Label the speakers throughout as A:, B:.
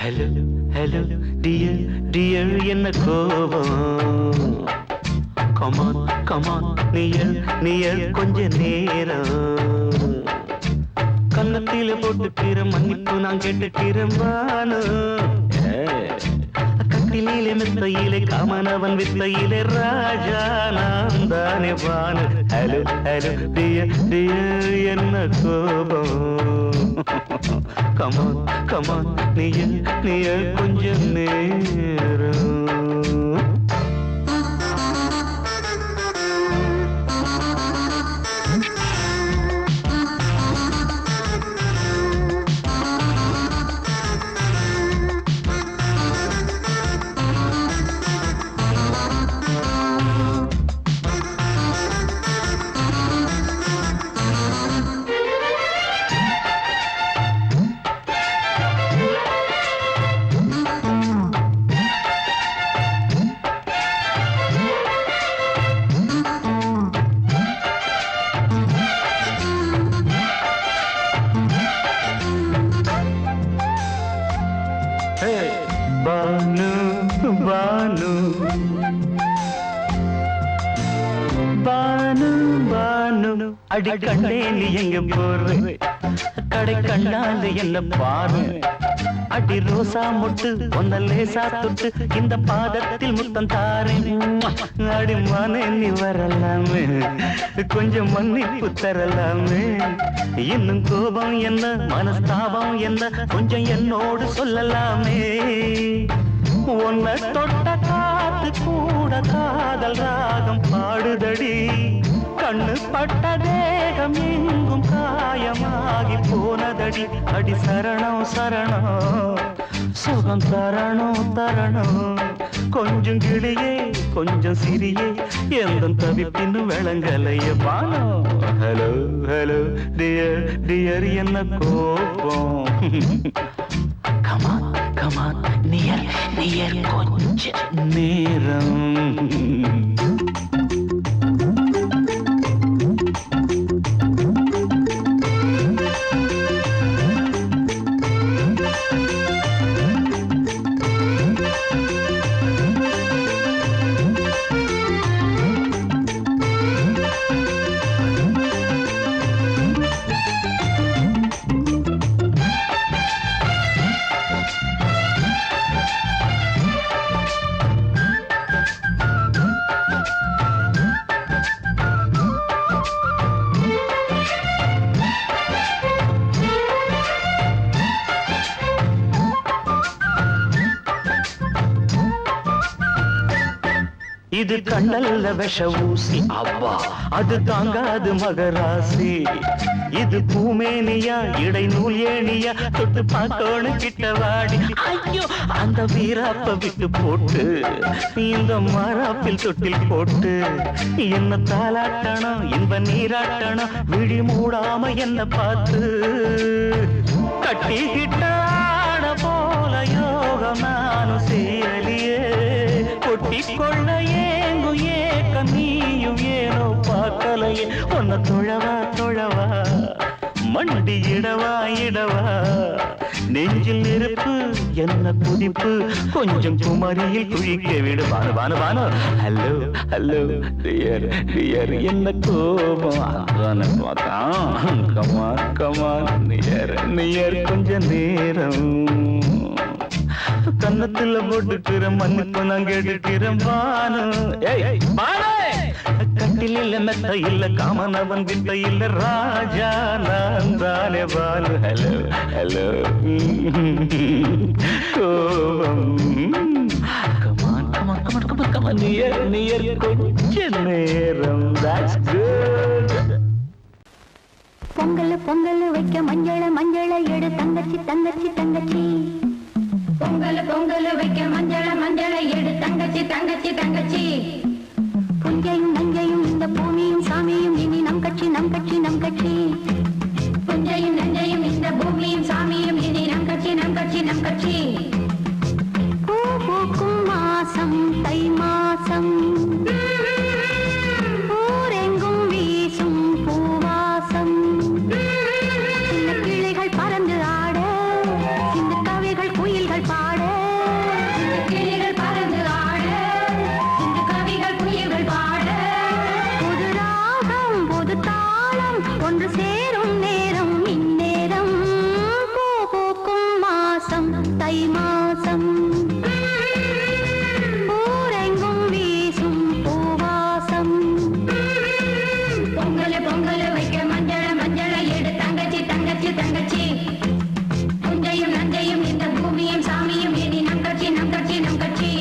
A: Hello hello dear dear என்ன கோபம் come on come on near near கொஞ்ச நேரம் கன்னத்தில போட்டுக்கிற மன்னிப்பு நான் கேட்டுக்கிறேன் வானு கட்டிலே மெத்தையிலே காமனவன் வித்தையிலே ராஜா நான் தானே வானு ஹலோ ஹலோ டியர் டியர் என்ன கோபம் கமான் கமான் நியர் நியர் கொஞ்ச நேரம் பானு பானு பானு பானு அடி கண்ணே நீ எங்க போற கடை கண்ணால என்ன பாரு அடி ரோசா முட்டு ஒன்ன லேசா தொட்டு இந்த பாதத்தில் முத்தம் தாரேன் அடி மானே நீ வரலாமே கொஞ்சம் மன்னிப்பு தரலாமே இன்னும் கோபம் என்ன மனஸ்தாபம் என்ன கொஞ்சம் என்னோடு சொல்லலாமே உன்னை தொட்ட காத்து கூட காதல் ராகம் பாடுதடி கண்ணு பட்ட தேகம் எங்கும் காயமாகி போனதடி அடி சரணம் சரணம் சுகம் தரணும் தரணும் கொஞ்சம் கிளியே கொஞ்சம் சிறியே எந்த தவிப்பின்னு விளங்கலைய பானோ ஹலோ ஹலோ டியர் டியர் என்ன கோபம் கமான் கமான் நியர் நியர் கொஞ்ச நேரம் இது கண்ணல்ல விஷ ஊசி அவ்வா அது தாங்காது மகராசி இது பூமேனியா இடை நூல் ஏனியா தொட்டு பார்த்தோன்னு கிட்ட வாடி ஐயோ அந்த வீராப்ப விட்டு போட்டு இந்த மாறாப்பில் தொட்டில் போட்டு என்ன தாலாட்டணும் இன்ப நீராட்டணும் விழி மூடாம என்ன பார்த்து கட்டிக்கிட்டான போல யோகம் நானும் சேரலியே கொட்டி கொள்ள ஏங்கு ஏக்க நீயும் ஏனோ பார்க்கலையே உன்னை தொழவா தொழவா மண்டி இடவா இடவா நெஞ்சில் நெருப்பு என்ன குதிப்பு கொஞ்சம் குமரியில் குழிக்க விடு Banu Banu Banu hello hello dear dear என்ன கோபம் அதான பார்த்தான் கமான் கமான் நியர் நியர் கொஞ்ச நேரம் கன்னத்துல போட்டுக்கிற மன்னிப்பு நான் கேட்டுக்கிறேன் பானு கட்டில மெத்த இல்ல காமனவன் வித்த இல்ல ராஜா நான் தானே பானு ஹலோ ஹலோ கோபம் come on come on come on come on come on near near கொஞ்ச நேரம் that's good
B: பொங்கல் பொங்கல் வைக்க மஞ்சள மஞ்சள எடு தங்கச்சி தங்கச்சி தங்கச்சி பொங்கல் பொங்கல் வைக்க மஞ்சள மஞ்சள எடு தங்கச்சி தங்கச்சி தங்கச்சி புஞ்சையும் நஞ்சையும் இந்த பூமியும் சாமியும் இனி நம் கட்சி நம் கட்சி நம் கட்சி புஞ்சையும் நஞ்சையும் இந்த பூமியும் சாமியும் இனி நம் கட்சி நம் கட்சி நம் கட்சி பூ பூக்கும் மாசம் தை மாசம் ஊரெங்கும் வீசும் பூவாசம் சின்ன கிளைகள் பறந்து ஆட சின்ன கவிகள் குயில்கள் பா மாசம் ஊரெங்கும் வீசும் பூவாசம் பொங்கல் பொங்கல் வைக்க மஞ்சள மஞ்சள எடு தங்கச்சி தங்கச்சி தங்கச்சி புஞ்சையும் நஞ்சையும் இந்த பூமியும் சாமியும் இனி நம் கட்சி நம் கட்சி நம் கட்சி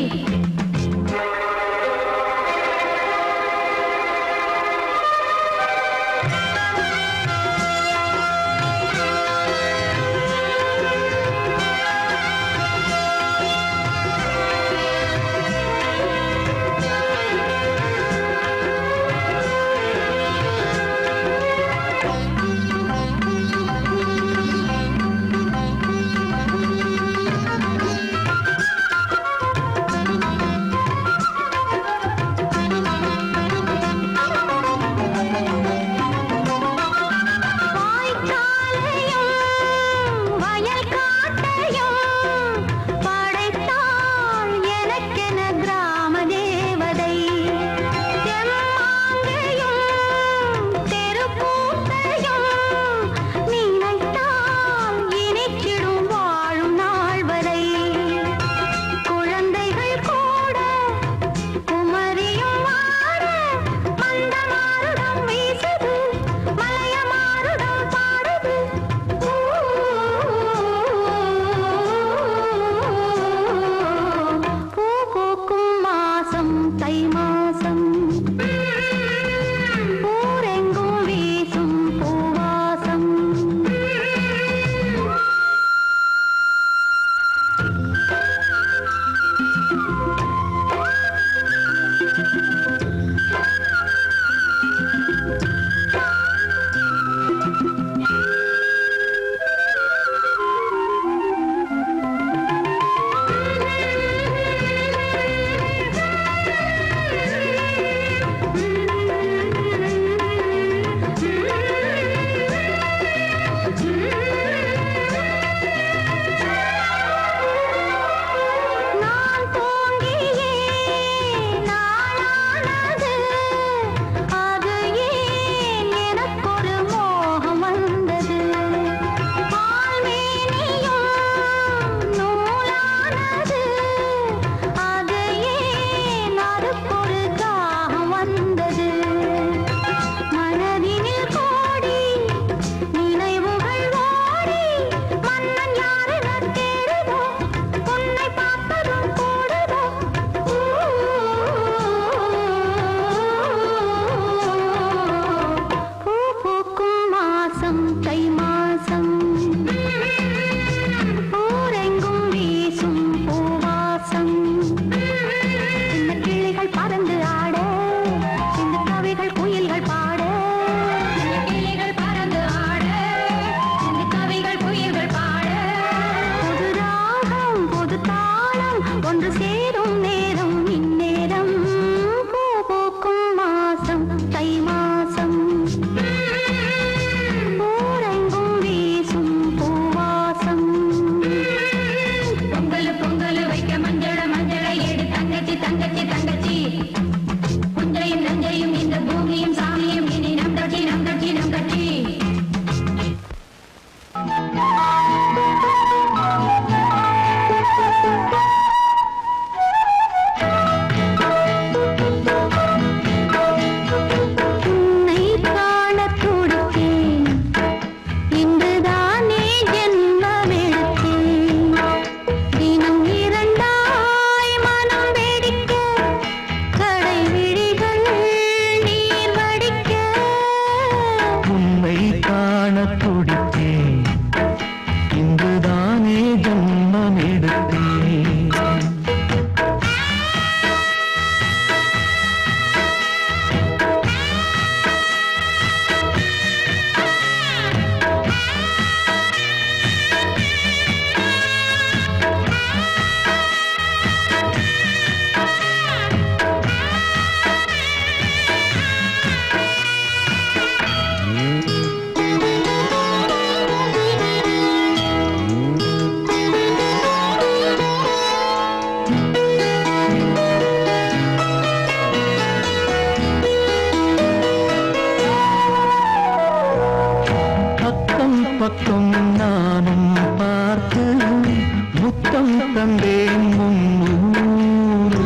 A: தந்தேன் முன்னூறு.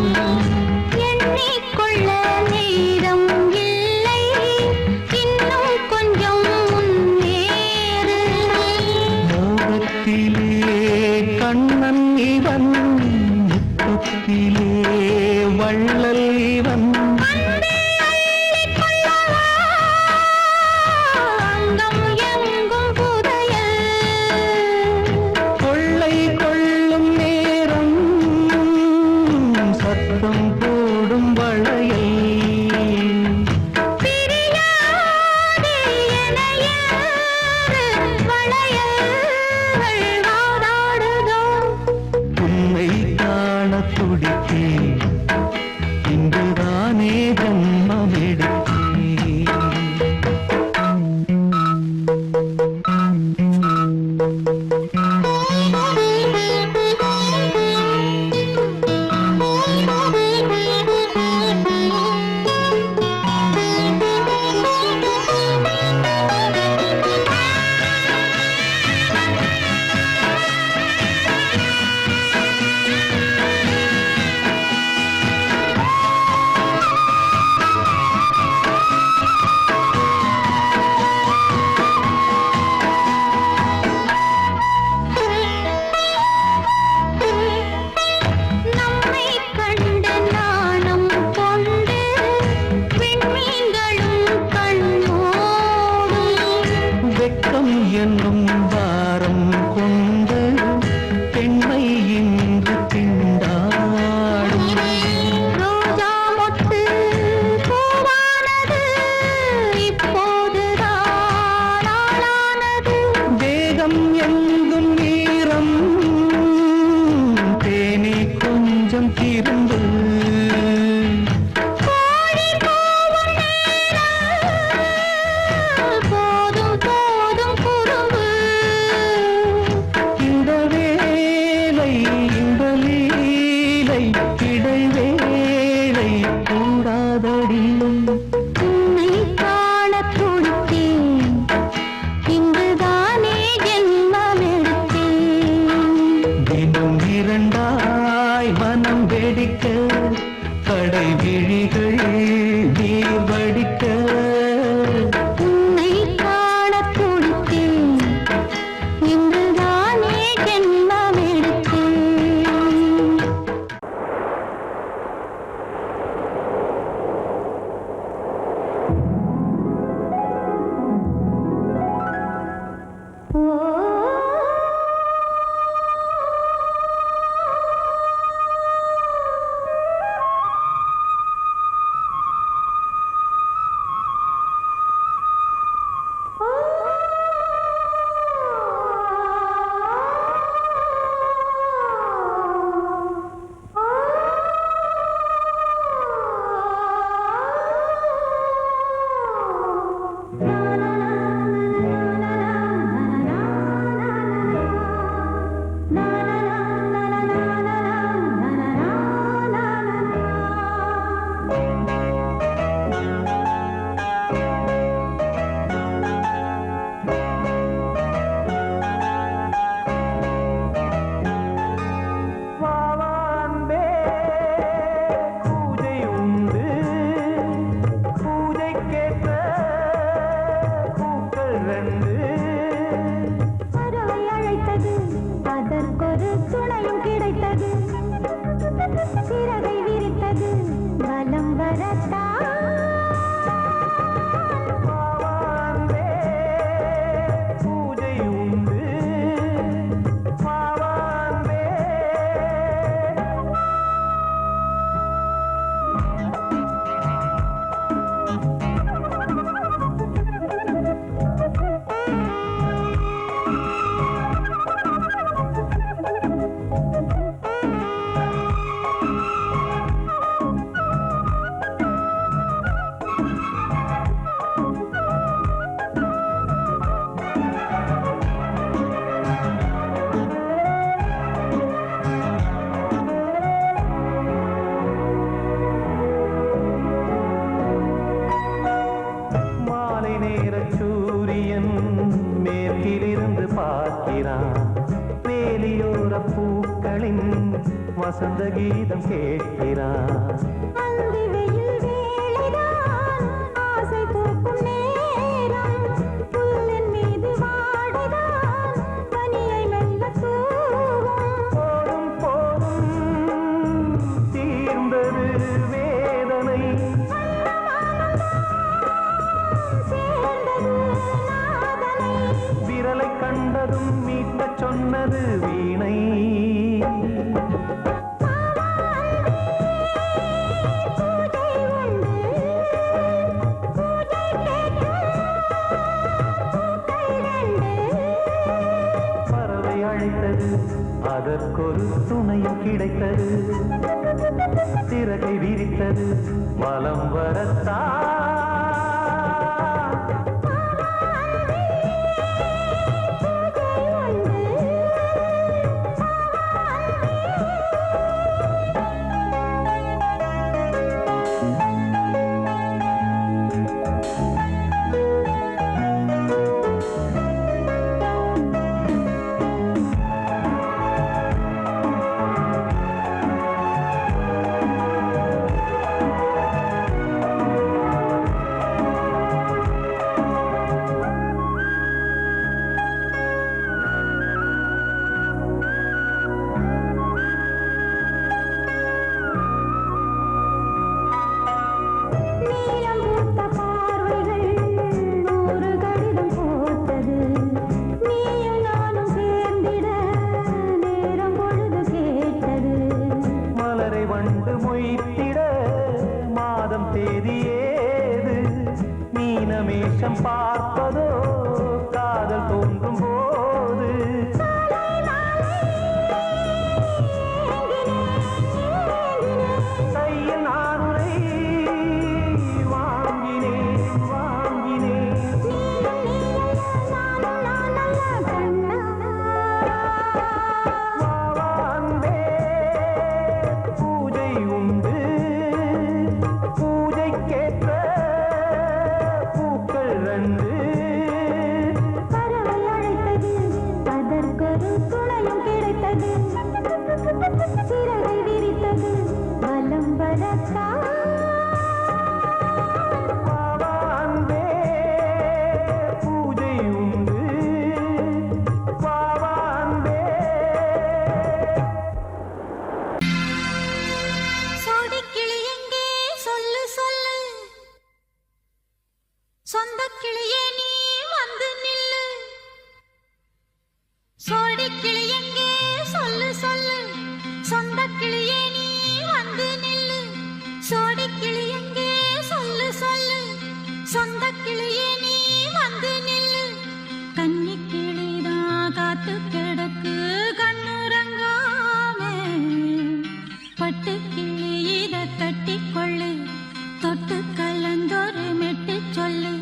B: எண்ணிக்கொள்ள நேரம் இல்லை, இன்னும் கொஞ்சம் முன்னேறு.
A: மோகத்திலே கண்ணன் இவன், முத்தத்திலே வள்ளல் இவன்.
B: அங்கம் எங்கும் புதையல்,
A: கொள்ளை கொள்ளும் நேரம் சத்தம் போடும் வளையல்.
B: பிரியாதே என யாரு வளையல்கள் வாதாடுதோ.
A: உன்னை காண துடித்தேன், இன்றுதானே ஜன்மம் எடுத்தேன்.
B: நம்மை கண்ட நாணம் கொண்டு விண்மீன்களும் கண்ணோடும்.
A: வெட்கம் என்னும் பாரம் கொண்டு பெண்மை இன்று திண்டாடும்.
B: ரோஜா மொட்டு பூவானது, இப்போதுதான் ஆளானது.
A: வேகம் எங்கும் நீரம், தேனே கொஞ்சம் திரும்பு.
B: கோழி கூவும் நேரம், போதும் போதும் குறும்பு.
A: இந்த வேலை இந்த லீலை இடைவேளை கூடாதடியும்.
B: உன்னை காணத் துடித்தேன், இங்குதானே ஜென்மம் எடுத்தேன்.
A: தினம் இரண்டாய் மனம் வெடிக்க, கடை விழிகள் நீர் வடிக்க.
B: உன்னை காணத் துடித்தேன், இங்குதானே ஜென்மம் எடுத்தேன்.
A: வசந்த கீதம் கேட்கிறார்.
B: அந்தி வெயில் வேளைதான் ஆசை பூக்கும் நேரம், புல்லின் மீது வாடைதான் பனியை மெல்ல தூவும்.
A: போதும் போதும் தீர்ந்தது வேதனை,
B: சேர்ந்தது நாதனை,
A: விரலை கண்டதும் மீட்டச் சொன்னது வீணை. பறவை அழைத்தது, அதற்கொரு துணையும் கிடைத்தது, சிறகை விரித்தது வலம் வரத்தான். மீனமேஷம் பார்ப்பதோ காதல் தோன்றும் போது, கையில் நானுரை வாங்கினேன் வாங்கினேன். வாவான்பே பூஜை உண்டு, பூஜைக்கேற்ற பூக்கள் ரெண்டு.
B: பறவை அழைத்தது, அதற்கொரு துணையும் கிடைத்தது, சிறகை விரித்தது வலம் வரத்தான்.
A: வாவான்பே பூஜை உண்டு, வாவான்பே.
B: சோடிக்கிளி எங்கே சொல்லு சொல்லு, சொந்த கிளியே நீ வந்து நில்லு. சோடிக்கிளி எங்கே சொல்லு சொல்லு, சொந்த கிளியே நீ வந்து நில்லு. சோடிக்கிளி எங்கே சொல்லு சொல்லு, சொந்த கிளியே நீ வந்து நில்லு. கன்னி கிளிதான் காத்து கிடக்கு கண்ணுறங்காமே, பட்டு கிளி இத கட்டிக்கொள்ளு, தொட்டு கலந்தொரு மெட்டு சொல்லு.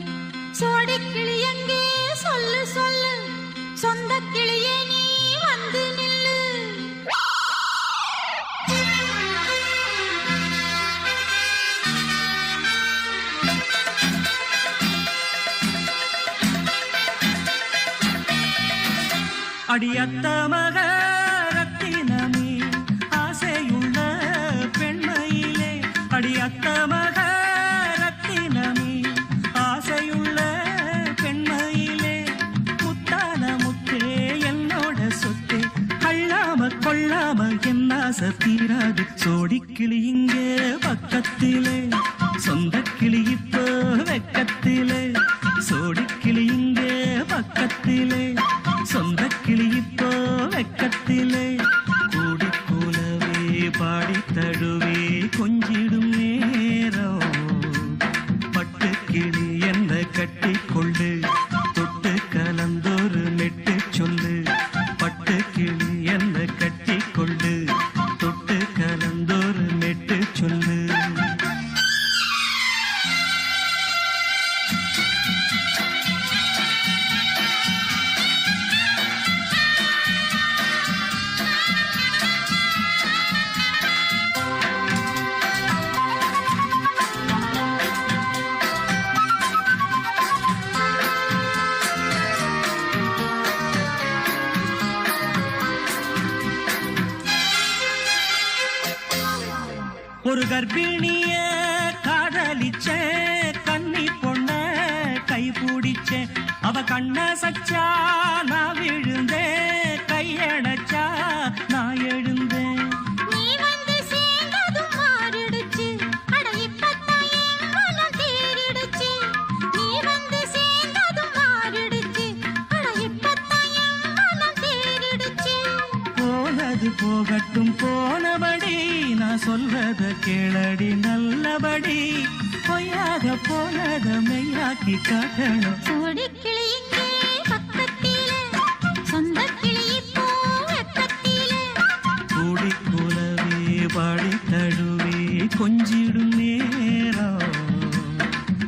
B: சோடிக்கிளி எங்கே சொல்லு சொல்லு, சொந்த கிளியே நீ வந்து நில்லு.
A: அடியத்த மக ரத்தினமே ஆசையுள்ள பெண்மையிலே, அடியத்த மக ரத்தினமே ஆசையுள்ள பெண்மையிலே, முத்தான முத்தே என்னோட சொத்தே, அள்ளாம கொள்ளாம என் ஆசை தீராது. சோடிக்கிளி இங்கே பக்கத்திலே, சொந்த கிளி இப்போ வெக்கத்திலே. சோடிக்கிளி இங்கே பக்கத்திலே, சொந்த கிளி இப்போ வெக்கத்திலே. கூடி கூலவே பாடி தழுவே கொஞ்சிடும் நேரம், பட்டு கிளி என்ன கட்டி கொள்ளு, தொட்டு கலந்தொரு மெட்டு சொல்லு. பட்டு கிளி என்ன கட்டி கொள்ளு, தொட்டு கலந்தொரு மெட்டு சொல்லு.
C: ஒரு கர்ப்பிணிய காதலிச்ச கன்னி பொண்ண கை பிடிச்ச அவ கண்ண சச்சா நான் விழுந்தேன் கையடைச்சா நான் எழுந்தேன்
B: நீ வந்து சேர்ந்ததும் மாறிடுச்சு அட இப்பத்தான் என் மனம் தேறிடுச்சு நீ வந்து சேர்ந்ததும் மாறிடுச்சு அட இப்பத்தான் என் மனம் தேறிடுச்சு
C: போனது போகட்டும் போனபடி நான் சொல்றத கேளடி நல்லபடி பொய்யாக போனத மெய்யாக்கி காட்டணும்
B: சோடிக்கிளி இங்கே பக்கத்திலே சொந்த கிளி இப்போ வெக்கத்திலே
C: கூடி கூலவே பாடி தழுவே கொஞ்சிடும் நேரம்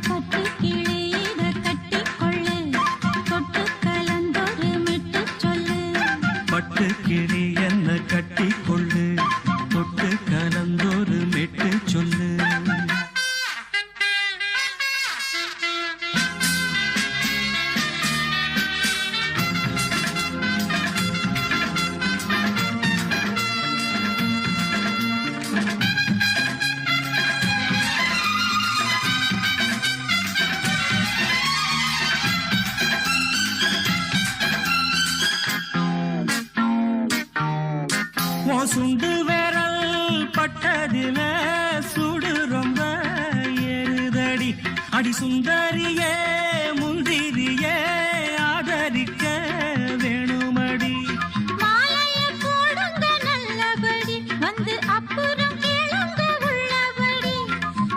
B: பட்டு கிளி இத கட்டிக்கொள்ளு தொட்டு கலந்தொரு மிட்டு சொல்லு
C: பட்டு கிளி என்ன கட்டிக்கொள்ளு தொட்டு கலந்தொரு மெட்டு சொல்லு சுண்டு விரல் பட்டதில சுடு ரொம்ப ஏறுதடி அடி சுந்தரியே முந்திரியே ஆதரிக்க வேணுமடி
B: மாலைய போடுங்க நல்லபடி வந்து அப்புறம் கேளுங்க உள்ளபடி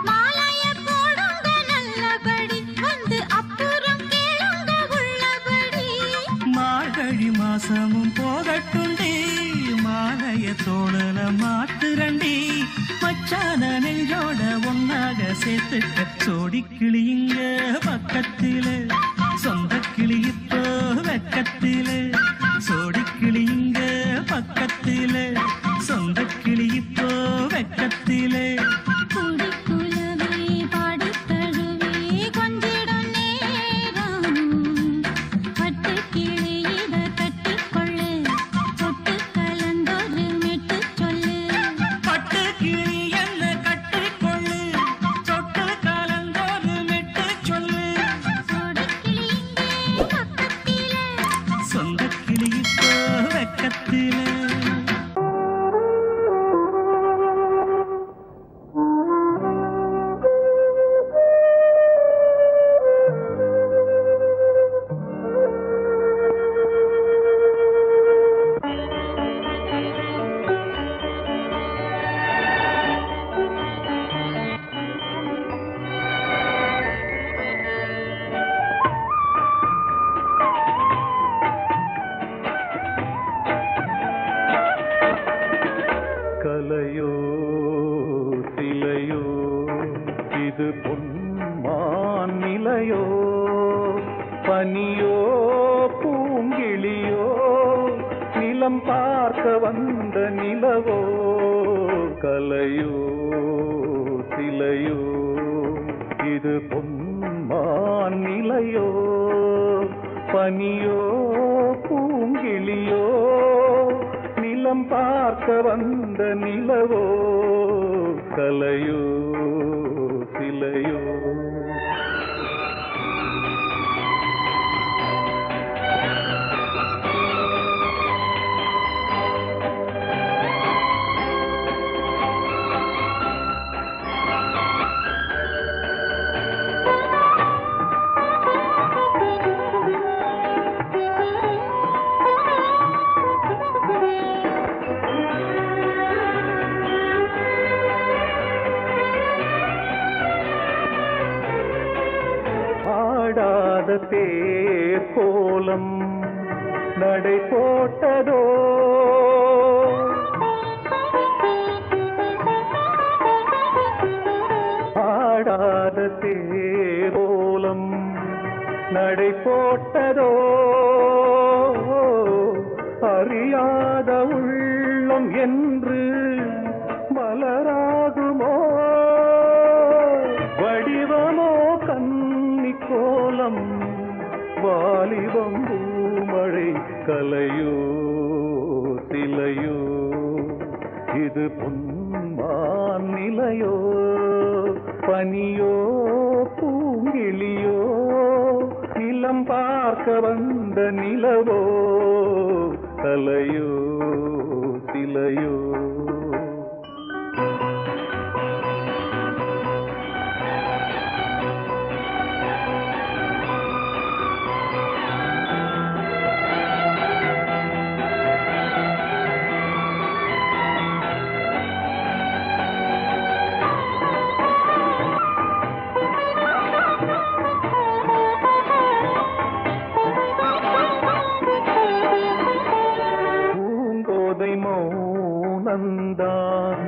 B: மாலைய போடுங்க நல்லபடி வந்து அப்புறம் கேளுங்க உள்ளபடி
C: மார்கழி மாசமும் போகட்டுண்டி மாலைய தோழல மாத்துரண்டி மச்சான நெஞ்சோட ஒன்னாக சேர்த்துக்க சோடி கிளியுங்க பக்கத்தில சொந்த கிளி இப்போ வெக்கத்தில சோடி கிளியுங்க பக்கத்தில சொந்த கிளி இப்போ வெக்கத்தில
B: கூடி குலவே பாடி தழுவே கொஞ்சிடும் நேரம் பட்டு கிளி இத கட்டிக்கொள்ளு தொட்டு கலந்தொரு மெட்டு சொல்லு
C: பட்டு கிளி என்ன கட்டிக்கொள்ளு தொட்டு கலந்தொரு மெட்டு சொல்லு
B: சோடிக்கிளி இங்கே பக்கத்திலே
C: சொந்த கிளி இப்போ வெக்கத்தில
A: கலையோ சிலையோ இது பொன்மான் நிலையோ பனியோ பூங்கிளியோ நிலம் பார்க்க வந்த நிலவோ கலையோ சிலையோ இது பொன்மான் நிலையோ பனியோ பூங்கிளியோ நிலம் பார்க்க வந்த நிலவோ கலையோ சிலையோ ஆடாத தேர் கோலம் நடை போட்டதோ ஆடாத தேர் கோலம் நடை போட்டதோ அறியாத உள்ளம் என்று மலராகுமோ வடிவமோ கன்னி கோலம் வாலிபம் பூமழை கலையோ சிலையோ இது பொன்மான் நிலையோ பனியோ பூங்கிளியோ நிலம் பார்க்க வந்த நிலவோ தலையோ சிலையோ மௌனந்தான்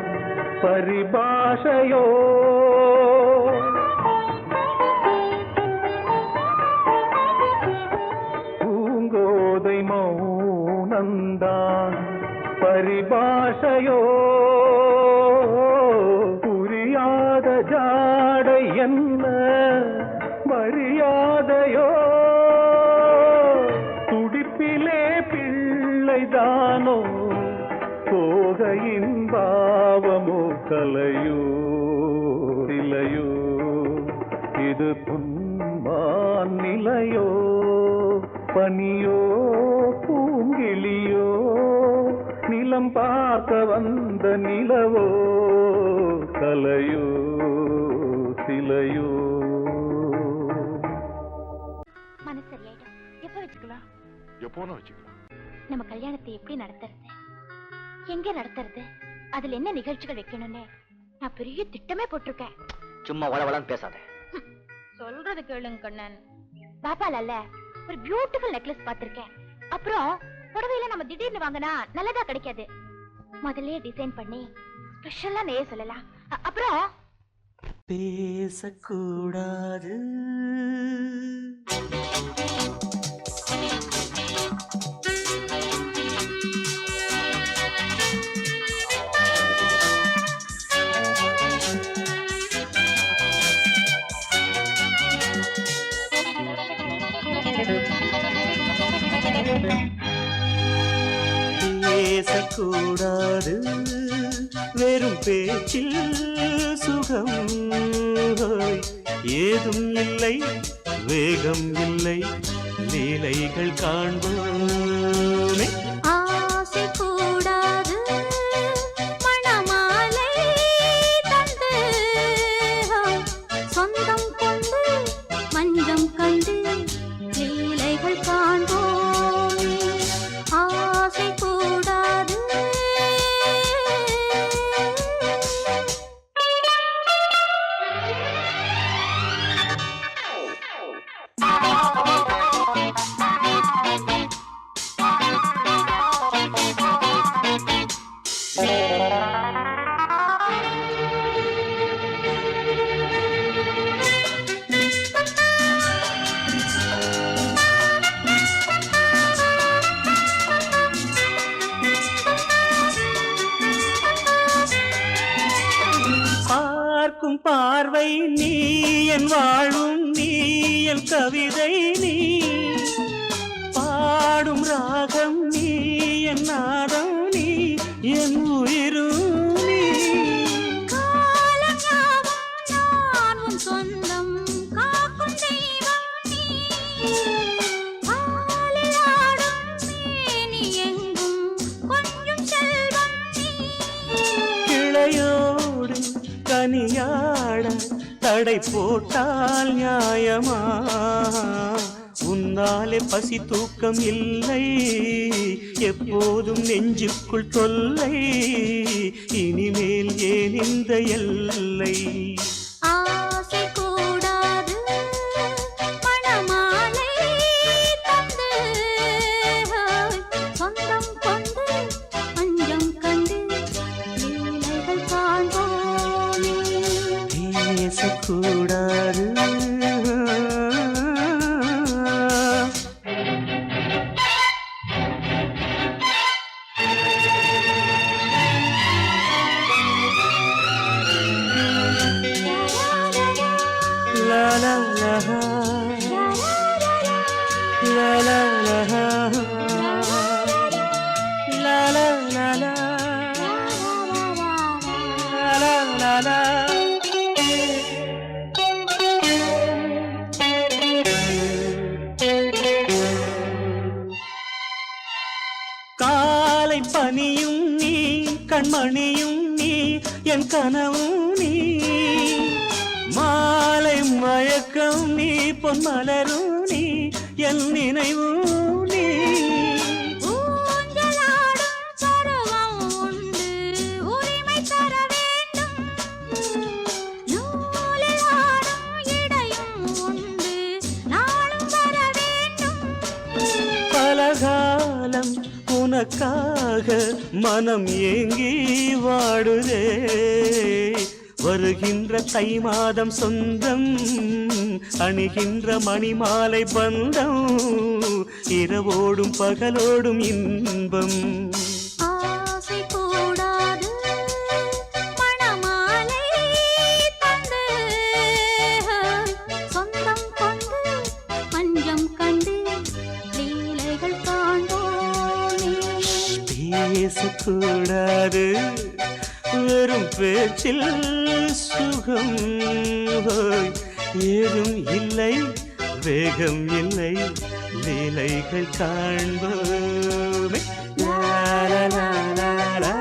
A: பரிபாஷையோ பூங்கோதை மௌனந்தான் பரிபாஷையோ புரியாத ஜாடை என்ன மரியாதையோ துடிப்பிலே பிள்ளைதானோ போகையின் பாவமோ கலையோ இலையோ இது புன்மான் நிலையோ பனியோ பூங்கிளியோ நிலம் பார்க்க வந்த நிலவோ கலையோ சிலையோ
B: மனசு சரியாயிடும். எப்ப வச்சுக்கலாம்?
D: எப்போனா வச்சுக்கலாம்.
B: நம்ம கல்யாணத்தை எப்படி நடத்துறது, எங்க நடத்துறது, அதுல என்ன நிகழ்ச்சிகள் வைக்கணும்னு நான் பெரிய திட்டமே போட்டிருக்கேன்.
E: சும்மா வளவளன்னு பேசாத.
B: சொல்றது கேளுங்க கண்ணன். பாப்பால அல்ல ஒரு பியூட்டிஃபுல் நெக்லஸ் பாத்திருக்கேன். அப்புறம் புடவையில நம்ம திடீர்னு வாங்கினா நல்லதா கிடைக்காது. முதல்ல டிசைன் பண்ணி ஸ்பெஷலா நெய்ய சொல்லலாம். அப்புறம்
C: பேசக்கூடாது பேசக்கூடாது வெறும் பேச்சில் சுகம் ஏதும் இல்லை வேகம் இல்லை லீலைகள் காண்போமே.
B: ஆசை கூடாது மணமாலை தந்து சொந்தம் கொண்டு மஞ்சம் கண்டு லீலைகள் காண்போம். ஆசை கூடாது
C: பார்க்கும் பார்வை நீ என் வாழும் நீ என் கவிதை நீ பாடும் ராகம் நீ என் நாதம் நீ என் உயிரும் நீ.
B: காலஞாபம் சொந்தம் காக்கும் தெய்வம் நீ. ஆலில் ஆடும் மேனி எங்கும் கொஞ்சம் செல்வம் நீ.
C: கிளையோடு கனியாட தடை போட்டால் நியாயமா? உன்னாலே பசி தூக்கம் இல்லை எப்போதும் நெஞ்சுக்குள் தொல்லை இனிமேல் ஏன் இந்த எல்லை?
B: ஆசை கூடாது மணமாலை தந்து சொந்தம் கொண்டு அஞ்சம் கண்டு லீலைகள் காண்போமே.
C: பேசக்கூடாது la la la la la la la la la la la la கண்மணியும் நீ என் கனவும் நீ மாலை மயக்கம் நீ பொன்மலரும் நீ என் நினைவும் நீ பலகாலம் உனக்காக மனம் ஏங்கி வாடுதே வருகின்ற தை மாதம் சொந்தம் அணிகின்ற மணிமாலை பந்தம் இரவோடும் பகலோடும் இன்பம்
B: ஆசை கூடாது மணமாலை தந்து சொந்தம் கொண்டு பஞ்சம் கண்டு லீலைகள் காண்போமே
C: பேசக்கூடாது வெறும் பேச்சில் சுகம் ஏதும் இல்லை வேகம் இல்லை லீலைகள் காண்போமே லா லா லா லா லா.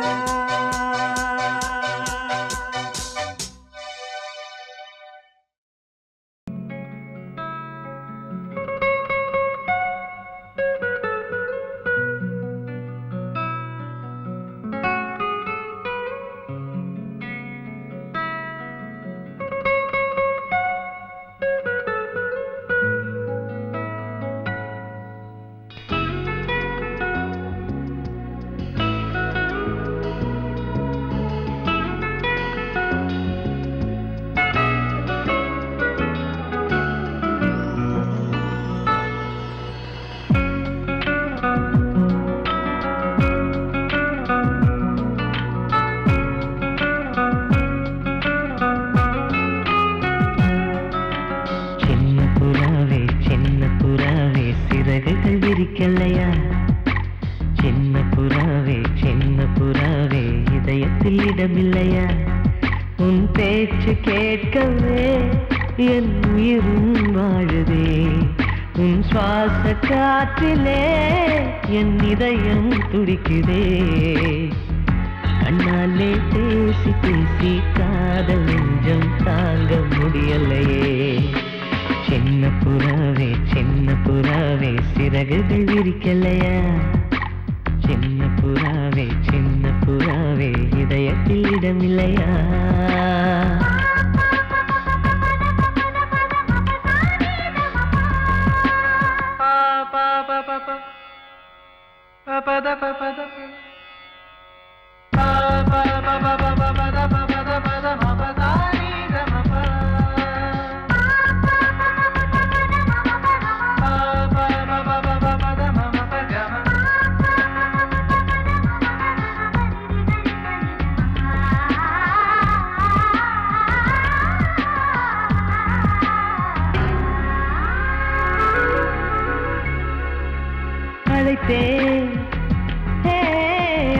D: விரிக்கலையா சின்ன புறாவே இதயத்தில் இடமில்லையா உன் பேச்சு கேட்கவே என் உயிரும் வாழுதே உன் சுவாச காற்றிலே என் இதயம் துடிக்குதே கண்ணாலே பேசி பேசி காதல் நெஞ்சம் தாங்க முடியலையே சின்ன புறாவே சிறகுகள் விரிக்கலையா சின்ன புறாவே இதயத்தில் இடமில்லையா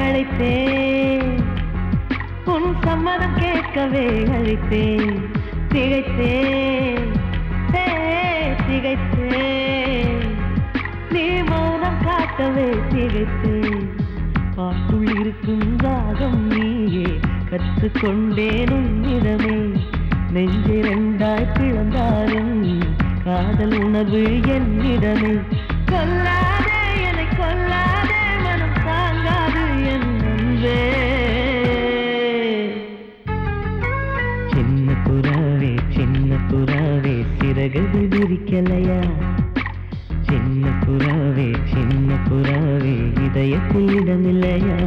D: அழைத்தேன் உன் சம்மதம் கேட்கவே அழைத்தேன் திகைத்தேன் நீ மௌனம் காட்டவே திகைத்தேன் பாட்டுள் இருக்கும் ராகம் நீயே கற்றுக்கொண்டேன் உன்னிடமே நெஞ்சிரண்டாய் பிளந்தாலும் காதல் உணர்வு என்னிடமே கொல்லாதே என்னை கொல்லாதே மனம் தாங்காது என் அன்பே சின்ன புறாவே சிறகுகள் விரிக்கலையா சின்ன புறாவே இதயத்தில் இடமில்லையா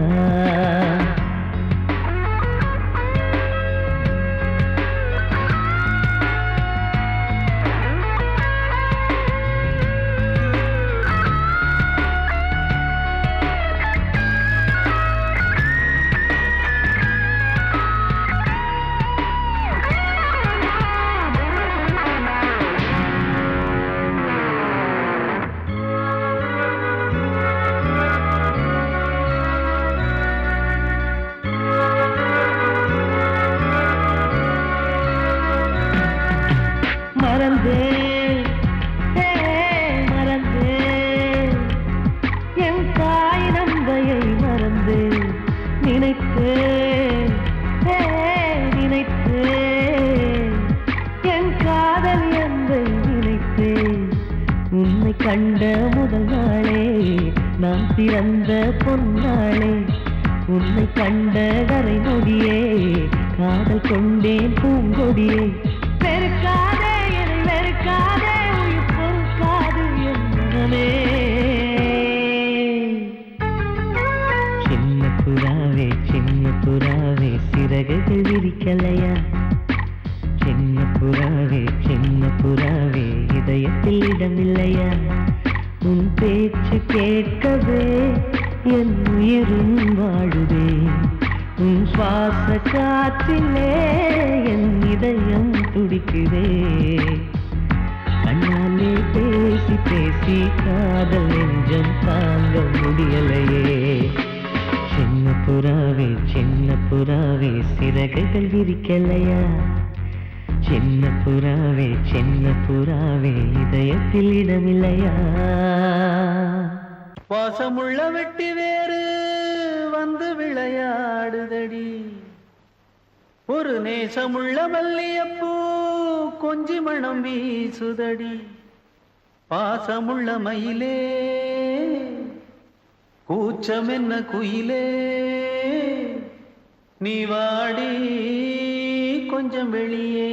D: பிறந்த பொன்னாளே உன்னை கண்ட கரை நொடியே காதல் கொண்டேன் பூங்கொடியே வெறுக்காதே என்னை வெறுக்காதே உயிர் பொறுக்காது என்னமே சின்ன புறாவே சிறகுகள் விரிக்கலையா சின்ன புறாவே இதயத்தில் இடமில்லையா உன் பேச்சு கேட்கவே என் உயிரும் வாழுதே உன் சுவாச காற்றிலே என் இதயம் துடிக்குதே கண்ணாலே பேசி பேசி காதல் நெஞ்சம் தாங்க முடியலையே சின்ன புறாவே சிறகுகள் விரிக்கலையா சின்ன புறாவே இதயத்தில் இடமில்லையா
C: வாசமுள்ள வெட்டி வேறு வந்து விளையாடுதடி ஒரு நேசமுள்ள மல்லியப்பூ கொஞ்சி மணம் வீசுதடி பாசமுள்ள மயிலே கூச்சம் என்ன குயிலே நீ வாடி கொஞ்சம் வெளியே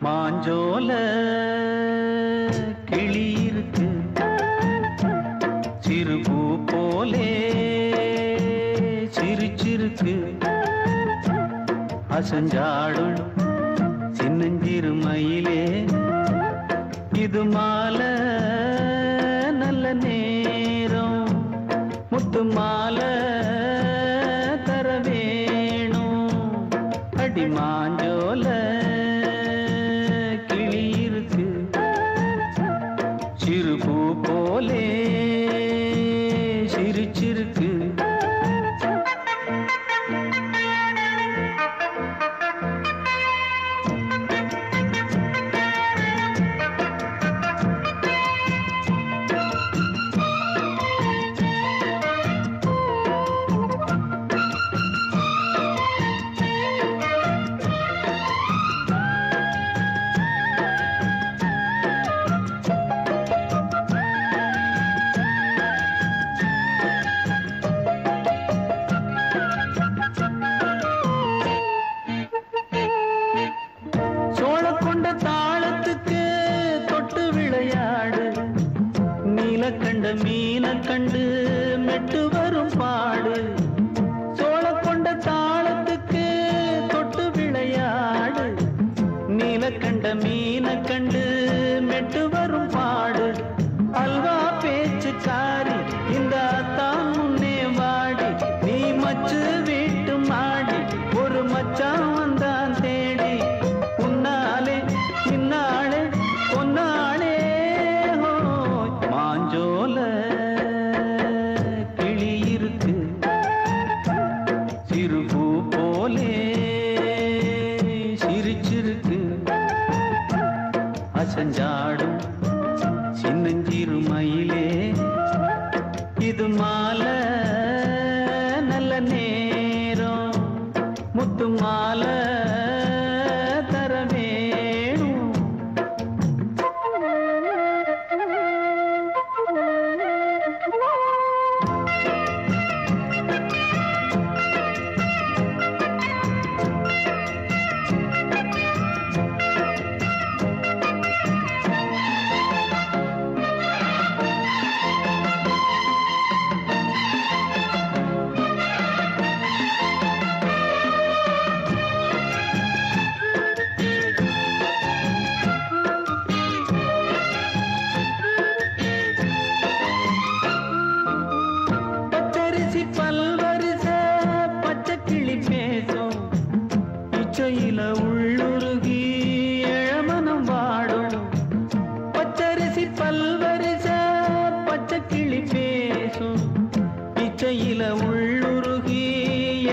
C: மாஞ்சோல கிளி இருக்கு சிறுபூ போலே சிரிச்சிருக்கு அசஞ்சாடும் சின்னஞ்சிறு மயிலே இது மாலை நல்ல நேரம் முத்து மாலை தர வேணும் அடி மாஞ்சோல கிளி இருக்கு சிறுபூ போலே சிரிச்சிருக்கு மீன கண்டு மெட்டு வரும் பாடு சோழ கொண்ட தாளத்துக்கு தொட்டு விளையாடு நீலக்கண்ட மீன கண்டு மெட்டு வரும் பாடு அல்வா பேச்சுக்காரி இந்த தான் முன்னே வாடி நீ மச்சு வீட்டு மாடி ஒரு மச்சான் வந்தான் தேடி உன்னாலே இன்னாலே பொன்னாளே மாஞ்சோல கிளி இருக்கு சிறுபூ போலே சிரிச்சிருக்கு அசஞ்சாடும் சின்னஞ்சிறு மயிலே இது மாலை நல்ல நேரம் முத்து மாலை தர வேணும் பச்சரிசி பல்வரிச பச்சை கிளி பேசும் இச்சையில உள்ளுருகி இளமனம் வாடும் பச்சரிசி பல்வரிச பச்சை கிளி பேசும் இச்சையில உள்ளுருகி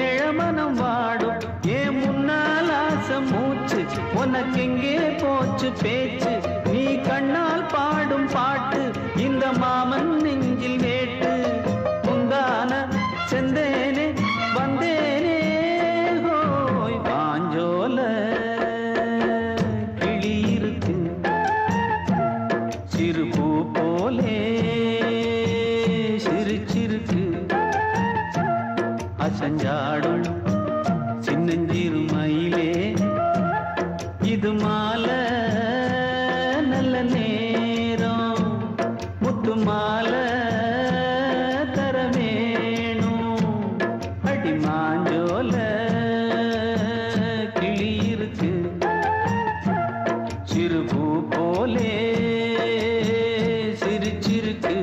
C: இளமனம் வாடும் ஏன் முன்னால் ஆசை மூச்சு உனக்கெங்கே போச்சு பேச்சு நீ கண்ணால் பாடும் பாட்டு இந்த மாமன் நெஞ்சில் வேட்டு முந்தான செந்தேனே வந்தேனே ஹோய் பாஞ்சோல
E: சிறு பூ போலே சிரிச்சிருக்கு அசஞ்சாடும் சின்னஞ்சிறு மயிலே இது மாலை நல்ல நேரம் முத்து மாலை தரவேணும் அடி மாஞ்சோல கிளி இருக்கு சிறு பூ போலே சிரிச்சிருக்கு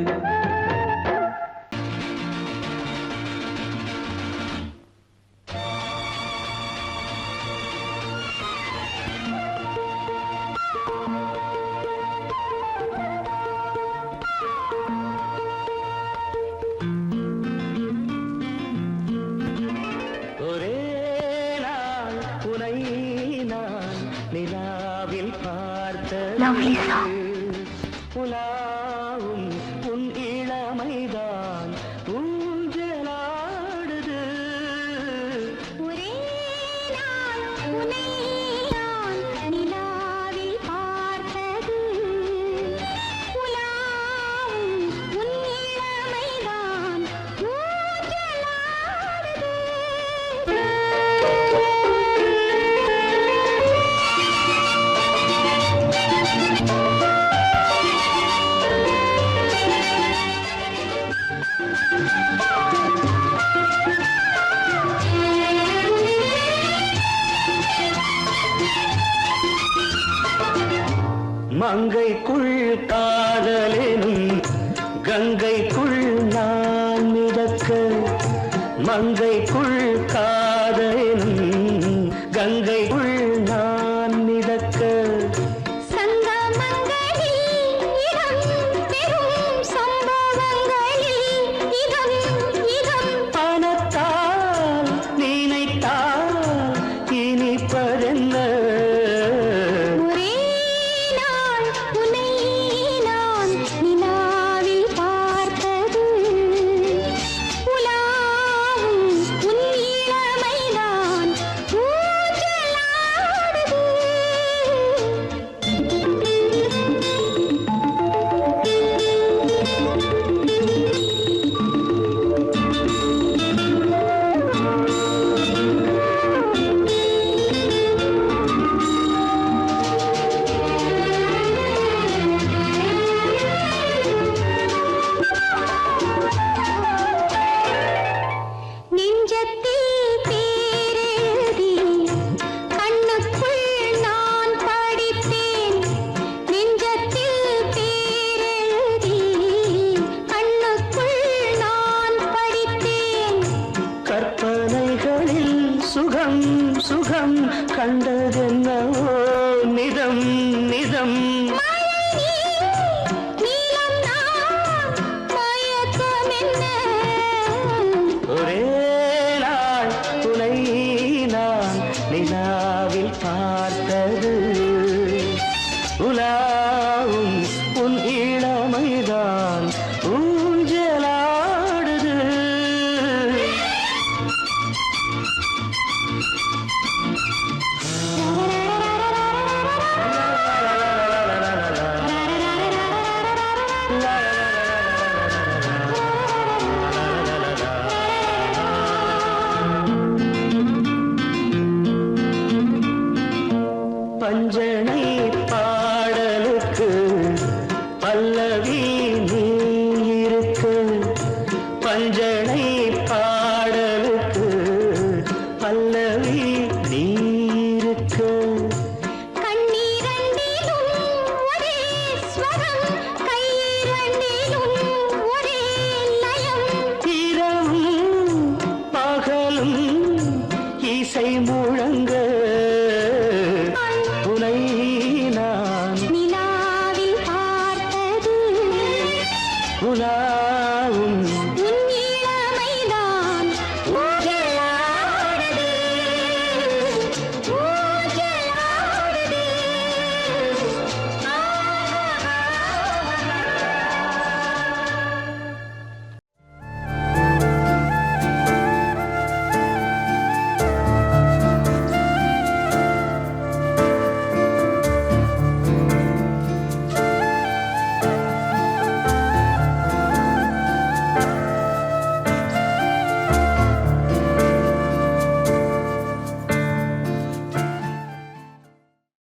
A: ஒரே நாள் உனை நான் நிலாவில்
B: Lovely song.
A: புலாவும் உன் இளமைதான் ஊஞ்சலாடுது
B: ஒரே நாள் உன்னை நான் நிலாவில் பார்த்தது உலாவும் உன் இளமைதான்
A: மங்கைக்குள் காதலெனும் கங்கைக்குள் நான் மிதக்க மங்கைக்குள் காதலெனும் கங்கைக்குள் நான் மிதக்க பணத்தால் நினைத்தால் இனிப்பதென்ன கற்பனைகளில் சுகம் சுகம் கண்டதென்னவோ நிதம் நிதம் ஒரே நாள் துணை நான் நிலாவில் பார்த்தது உலாவும் உன் இளமைதான் ஊஞ்சலாடுது பஞ்சனை பாடலுக்கு பல்லவி நீ இருக்கு பஞ்சனை பாடலுக்கு பல்லவி நீ இருக்கு இரவும் பகலும் இசை முழங்க உனை நான்
B: நிலாவில் பார்த்தது
A: உலாவும்